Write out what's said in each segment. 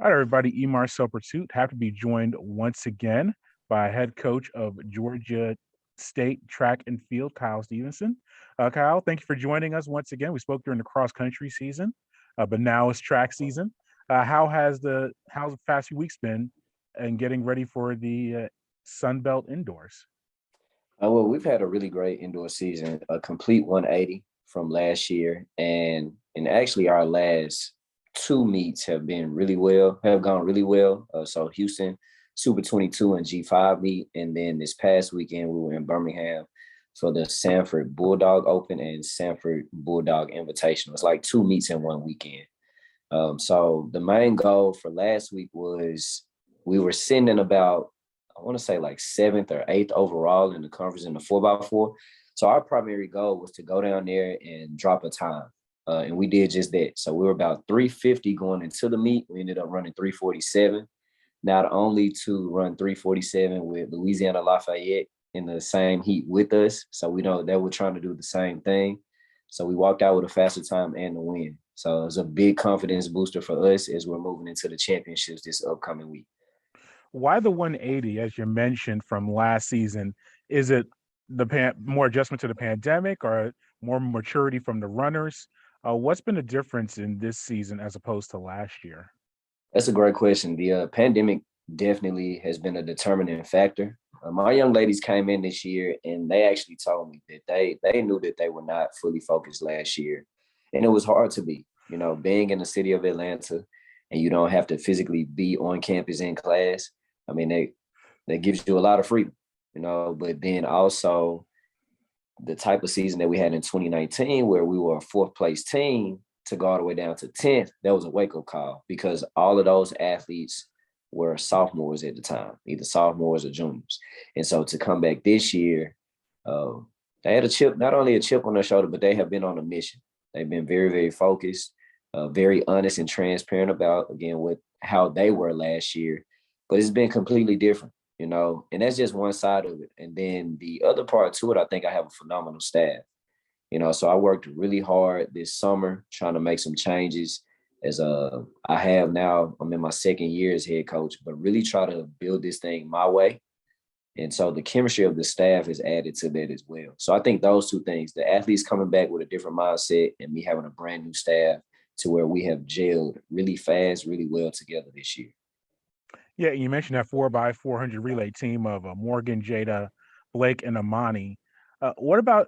All right, everybody. Emar Pursuit. Have to be joined once again by head coach of Georgia State track and field, Kyle Stevenson. Kyle, thank you for joining us once again. We spoke during the cross country season, but now it's track season. How's the past few weeks been, and getting ready for the Sun Belt indoors? Well, we've had a really great indoor season, a complete 180 from last year, and actually our last two meets have gone really well. So Houston Super 22 and G5 meet, and then this past weekend we were in Birmingham for the Sanford Bulldog Open and Sanford Bulldog Invitational. It's like two meets in one weekend. So the main goal for last week was we were sitting in about, I want to say like seventh or eighth overall in the conference in the 4x4. So our primary goal was to go down there and drop a time. And we did just that. So we were about 350 going into the meet. We ended up running 347. Not only to run 347 with Louisiana Lafayette in the same heat with us. So we know that we're trying to do the same thing. So we walked out with a faster time and the win. So it was a big confidence booster for us as we're moving into the championships this upcoming week. Why the 180, as you mentioned from last season? Is it more adjustment to the pandemic or more maturity from the runners? What's been the difference in this season as opposed to last year? That's a great question. The pandemic definitely has been a determining factor. My young ladies came in this year and they actually told me that they knew that they were not fully focused last year. And it was hard to be, being in the city of Atlanta and you don't have to physically be on campus in class. I mean, that gives you a lot of freedom, but then also the type of season that we had in 2019 where we were a fourth place team to go all the way down to 10th, that was a wake-up call because all of those athletes were sophomores at the time, either sophomores or juniors. And so to come back this year, they had not only a chip on their shoulder, but they have been on a mission. They've been very, very focused, very honest and transparent about, again, with how they were last year. But it's been completely different, and that's just one side of it. And then the other part to it, I think I have a phenomenal staff. So I worked really hard this summer trying to make some changes as I have now. I'm in my second year as head coach, but really try to build this thing my way. And so the chemistry of the staff has added to that as well. So I think those two things, the athletes coming back with a different mindset and me having a brand new staff to where we have gelled really fast, really well together this year. Yeah, you mentioned that 4x400 relay team of Morgan, Jada, Blake, and Amani. What about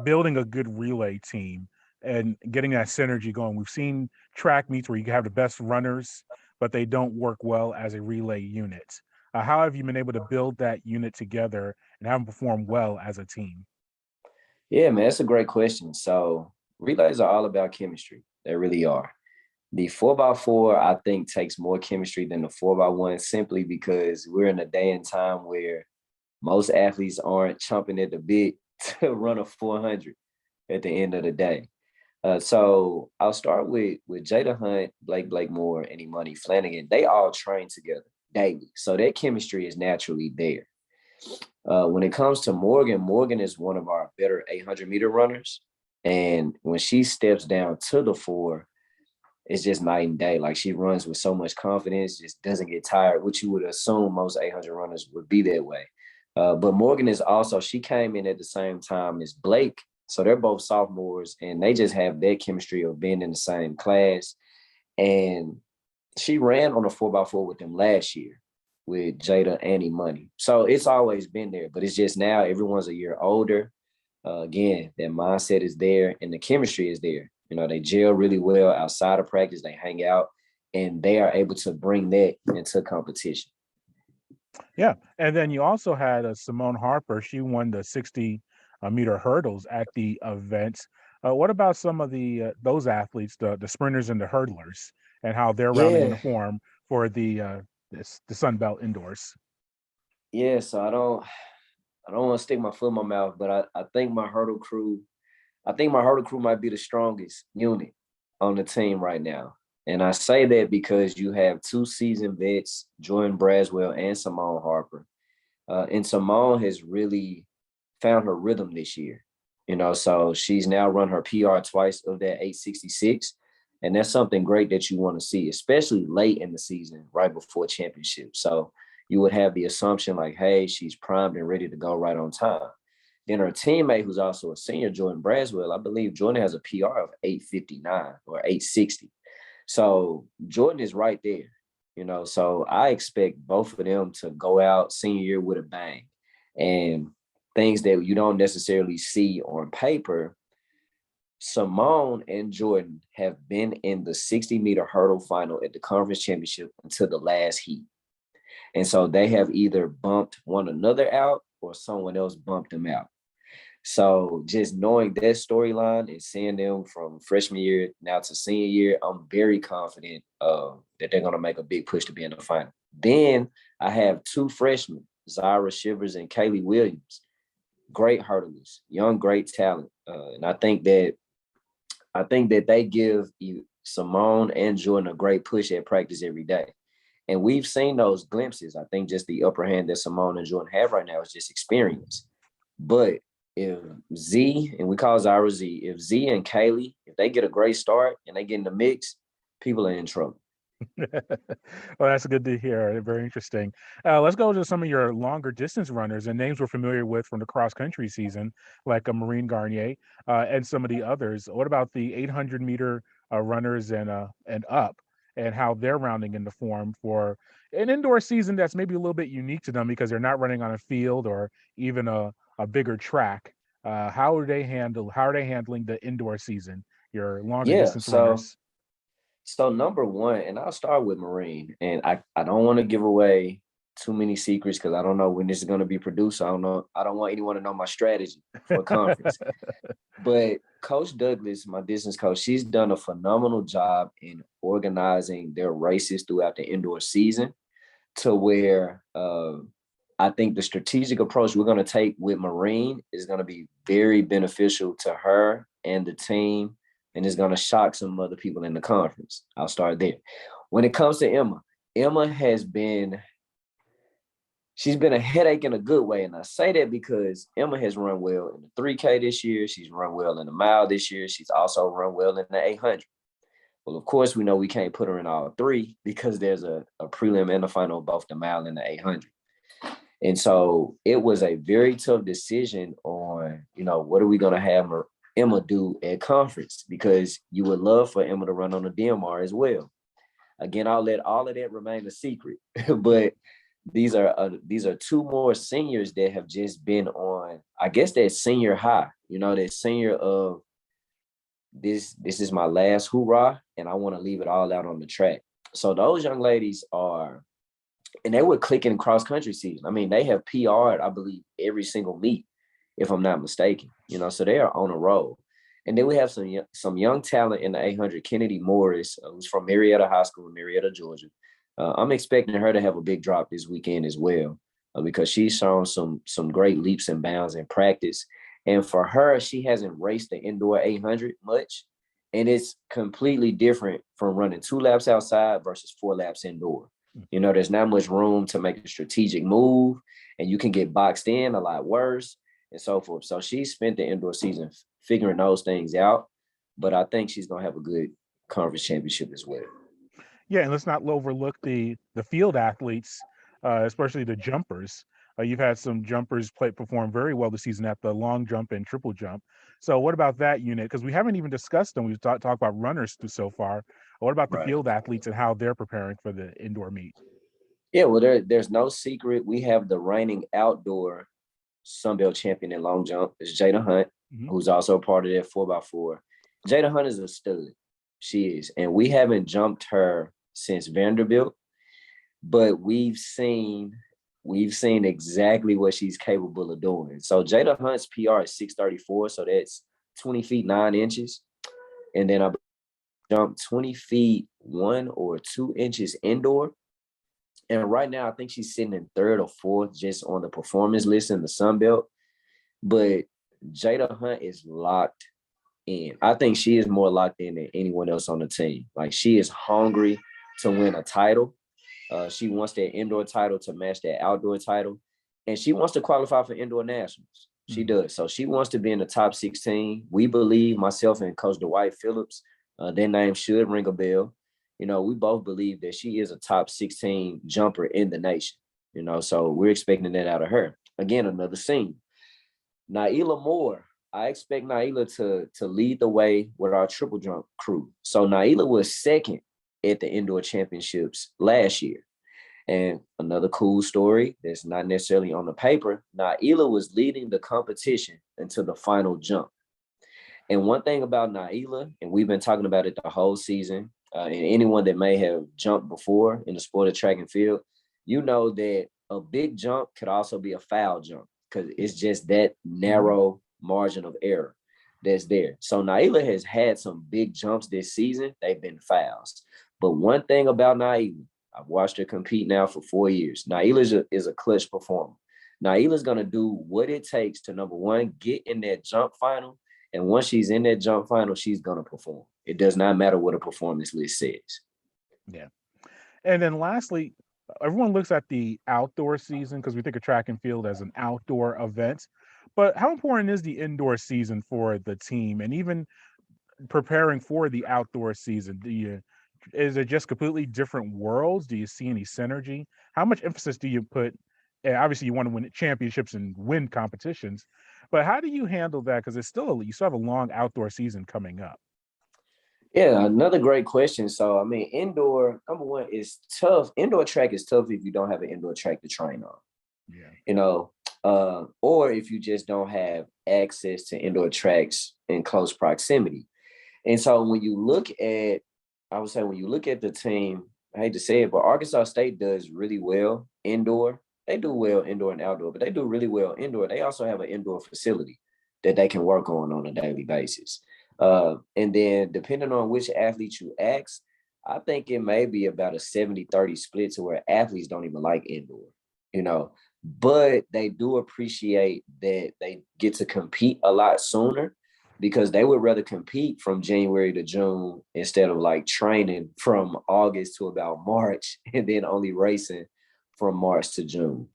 building a good relay team and getting that synergy going? We've seen track meets where you have the best runners, but they don't work well as a relay unit. How have you been able to build that unit together and have them perform well as a team? Yeah, man, that's a great question. So relays are all about chemistry. They really are. The 4x4, I think, takes more chemistry than the 4x1 simply because we're in a day and time where most athletes aren't chomping at the bit to run a 400 at the end of the day. So I'll start with Jada Hunt, Blake Moore, and Imani Flanagan. They all train together daily. So that chemistry is naturally there. When it comes to Morgan is one of our better 800-meter runners. And when she steps down to the 4, it's just night and day. Like she runs with so much confidence, just doesn't get tired, which you would assume most 800 runners would be that way. But Morgan she came in at the same time as Blake. So they're both sophomores and they just have that chemistry of being in the same class. And she ran on a 4x4 with them last year with Jada and Imani. So it's always been there, but it's just now everyone's a year older. Again, that mindset is there and the chemistry is there. They gel really well outside of practice. They hang out and they are able to bring that into competition. Yeah. And then you also had Simone Harper. She won the 60-meter hurdles at the event. What about some of those athletes, the sprinters and the hurdlers, and how they're rounding into form for the Sun Belt indoors? Yeah, so I don't want to stick my foot in my mouth, but I think my hurdle crew might be the strongest unit on the team right now. And I say that because you have two seasoned vets, Jordan Braswell and Simone Harper. And Simone has really found her rhythm this year. So she's now run her PR twice of that 866. And that's something great that you want to see, especially late in the season, right before championship. So you would have the assumption like, hey, she's primed and ready to go right on time. Then her teammate, who's also a senior, Jordan Braswell, I believe Jordan has a PR of 8:59 or 8:60. So Jordan is right there, So I expect both of them to go out senior year with a bang. And things that you don't necessarily see on paper, Simone and Jordan have been in the 60-meter hurdle final at the conference championship until the last heat. And so they have either bumped one another out or someone else bumped them out. So just knowing that storyline and seeing them from freshman year now to senior year, I'm very confident that they're going to make a big push to be in the final. Then I have two freshmen, Zyra Shivers and Kaylee Williams, great hurdlers, young, great talent. And I think that they give Simone and Jordan a great push at practice every day. And we've seen those glimpses. I think just the upper hand that Simone and Jordan have right now is just experience. But if Z, and we call Zyra Z, if Z and Kaylee, if they get a great start and they get in the mix, people are in trouble. Well, that's good to hear. Very interesting. Let's go to some of your longer distance runners and names we're familiar with from the cross country season, like Maureen Garnier and some of the others. What about the 800-meter runners and up, and how they're rounding into form for an indoor season that's maybe a little bit unique to them because they're not running on a field or even a bigger track. How are they handling the indoor season? Your longer distance runners. So number one, and I'll start with Marine, and I don't want to give away too many secrets because I don't know when this is going to be produced. I don't want anyone to know my strategy for a conference. But Coach Douglas, my distance coach, she's done a phenomenal job in organizing their races throughout the indoor season to where I think the strategic approach we're going to take with Marine is going to be very beneficial to her and the team, and it's going to shock some other people in the conference. I'll start there. When it comes to Emma she's been a headache in a good way. And I say that because Emma has run well in the 3K this year. She's run well in the mile this year. She's also run well in the 800. Well, of course, we know we can't put her in all three because there's a prelim and a final, both the mile and the 800. And so it was a very tough decision on, what are we going to have Emma do at conference, because you would love for Emma to run on the DMR as well. Again, I'll let all of that remain a secret, but these are two more seniors that have just been on, I guess, that senior high, that senior of this is my last hoorah and I want to leave it all out on the track. So those young ladies and they were clicking cross country season. I mean, they have PR'd, I believe, every single meet, if I'm not mistaken, so they are on a roll. And then we have some young talent in the 800, Kennedy Morris, who's from Marietta High School in Marietta, Georgia. I'm expecting her to have a big drop this weekend as well, because she's shown some great leaps and bounds in practice. And for her, she hasn't raced the indoor 800 much. And it's completely different from running 2 laps outside versus 4 laps indoor. There's not much room to make a strategic move, and you can get boxed in a lot worse and so forth. So she spent the indoor season figuring those things out, but I think she's going to have a good conference championship as well. Yeah, and let's not overlook the field athletes, especially the jumpers. You've had some jumpers perform very well this season at the long jump and triple jump. So what about that unit? Because we haven't even discussed them. We've talked about runners so far. What about the field athletes and how they're preparing for the indoor meet? Yeah, well, there's no secret. We have the reigning outdoor Sunbelt champion in long jump. It's Jada Hunt, who's also a part of that 4x4. Jada Hunt is a stud. She is. And we haven't jumped her since Vanderbilt, but we've seen exactly what she's capable of doing. So Jada Hunt's PR is 634, so that's 20 feet 9 inches. And then I jumped 20 feet 1 or 2 inches indoor. And right now, I think she's sitting in 3rd or 4th just on the performance list in the Sun Belt. But Jada Hunt is locked in. I think she is more locked in than anyone else on the team. Like, she is hungry to win a title. She wants that indoor title to match that outdoor title. And she wants to qualify for indoor nationals. She does. So she wants to be in the top 16. We believe, myself and Coach Dwight Phillips, Their name should ring a bell. We both believe that she is a top 16 jumper in the nation. So we're expecting that out of her. Again, another scene. Naila Moore. I expect Naila to lead the way with our triple jump crew. So Naila was second at the indoor championships last year. And another cool story that's not necessarily on the paper, Naila was leading the competition until the final jump. And one thing about Naila, and we've been talking about it the whole season, and anyone that may have jumped before in the sport of track and field, that a big jump could also be a foul jump because it's just that narrow margin of error that's there. So Naila has had some big jumps this season. They've been fouls. But one thing about Naila, I've watched her compete now for 4 years. Naila is a clutch performer. Naila's going to do what it takes to, number one, get in that jump final. And once she's in that jump final, she's going to perform. It does not matter what a performance list says. Yeah. And then lastly, everyone looks at the outdoor season because we think of track and field as an outdoor event. But how important is the indoor season for the team? And even preparing for the outdoor season, is it just completely different worlds? Do you see any synergy? How much emphasis do you put? And obviously, you want to win championships and win competitions, but how do you handle that? Because you still have a long outdoor season coming up. Yeah, another great question. So, indoor, number one, is tough. Indoor track is tough if you don't have an indoor track to train on. Yeah. Or if you just don't have access to indoor tracks in close proximity. And so when you look at the team, I hate to say it, but Arkansas State does really well indoor. They do well indoor and outdoor, but they do really well indoor. They also have an indoor facility that they can work on a daily basis. And then depending on which athlete you ask, I think it may be about a 70-30 split to where athletes don't even like indoor, but they do appreciate that they get to compete a lot sooner because they would rather compete from January to June instead of like training from August to about March and then only racing from March to June.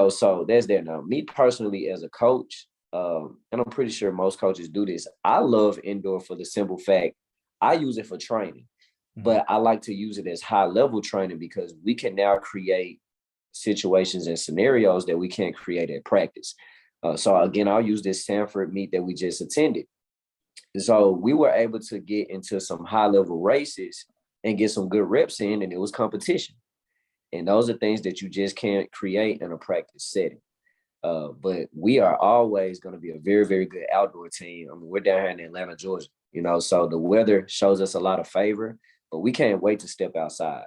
So that's there now. Me personally as a coach, and I'm pretty sure most coaches do this, I love indoor for the simple fact I use it for training, but I like to use it as high level training because we can now create situations and scenarios that we can't create at practice. So again, I'll use this Sanford meet that we just attended. So we were able to get into some high level races and get some good reps in, and it was competition. And those are things that you just can't create in a practice setting. But we are always going to be a very, very good outdoor team. We're down here in Atlanta, Georgia, so the weather shows us a lot of favor, but we can't wait to step outside,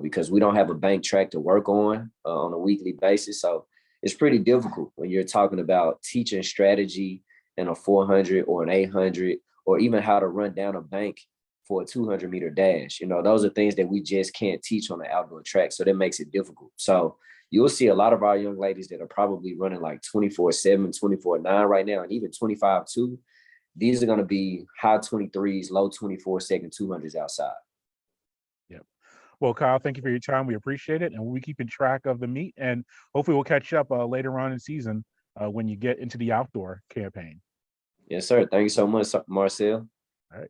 because we don't have a bank track to work on a weekly basis. So it's pretty difficult when you're talking about teaching strategy in a 400 or an 800, or even how to run down a bank for a 200-meter dash. Those are things that we just can't teach on the outdoor track. So that makes it difficult. So you'll see a lot of our young ladies that are probably running like 24/7, 24/9 right now, and even 25/2. These are going to be high 23s, low 24-second 200s outside. Yep. Well, Kyle, thank you for your time. We appreciate it, and we'll be keeping track of the meet, and hopefully we'll catch up later on in season when you get into the outdoor campaign. Yes, sir. Thank you so much, Marcel. All right.